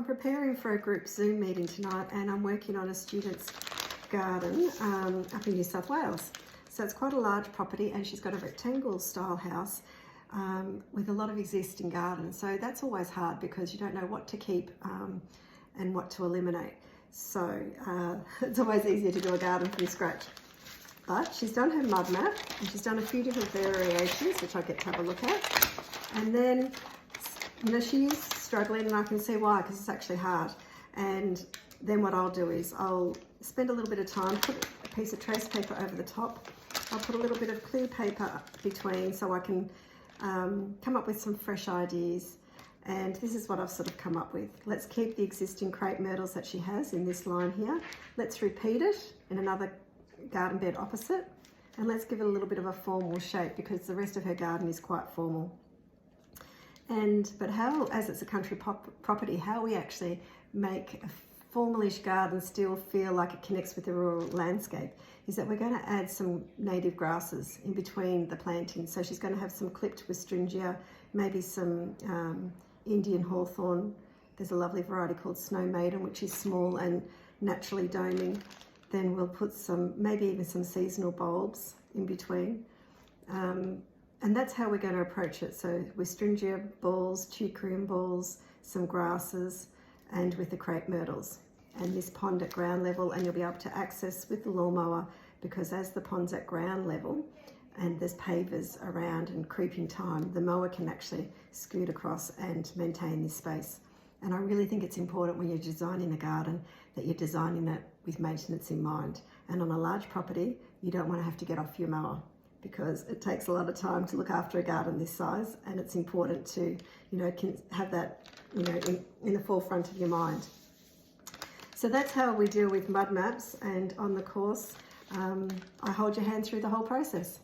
preparing for a group Zoom meeting tonight, and I'm working on a student's garden up in New South Wales. So it's quite a large property, and she's got a rectangle style house with a lot of existing gardens. So that's always hard because you don't know what to keep and what to eliminate. So it's always easier to do a garden from scratch. But she's done her mud map, and she's done a few different variations, which I get to have a look at. And then, you know, she is struggling, and I can see why, because it's actually hard. And then what I'll do is I'll spend a little bit of time, put a piece of trace paper over the top. I'll put a little bit of clear paper between so I can come up with some fresh ideas. And this is what I've sort of come up with. Let's keep the existing crepe myrtles that she has in this line here. Let's repeat it in another garden bed opposite, and let's give it a little bit of a formal shape because the rest of her garden is quite formal. But how, as it's a country property, how we actually make a formalish garden still feel like it connects with the rural landscape is that we're going to add some native grasses in between the plantings. So she's going to have some clipped Westringia, maybe some Indian hawthorn. There's a lovely variety called Snow Maiden, which is small and naturally doming. Then we'll put some, maybe even some seasonal bulbs in between. And that's how we're going to approach it. So Westringia balls, Teucrium balls, some grasses, and with the crepe myrtles. And this pond at ground level, and you'll be able to access with the lawnmower, because as the pond's at ground level and there's pavers around and creeping time, the mower can actually scoot across and maintain this space. And I really think it's important when you're designing a garden that you're designing it with maintenance in mind. And on a large property, you don't want to have to get off your mower because it takes a lot of time to look after a garden this size, and it's important to, you know, have that, you know, in the forefront of your mind. So that's how we deal with mud maps, and on the course, I hold your hand through the whole process.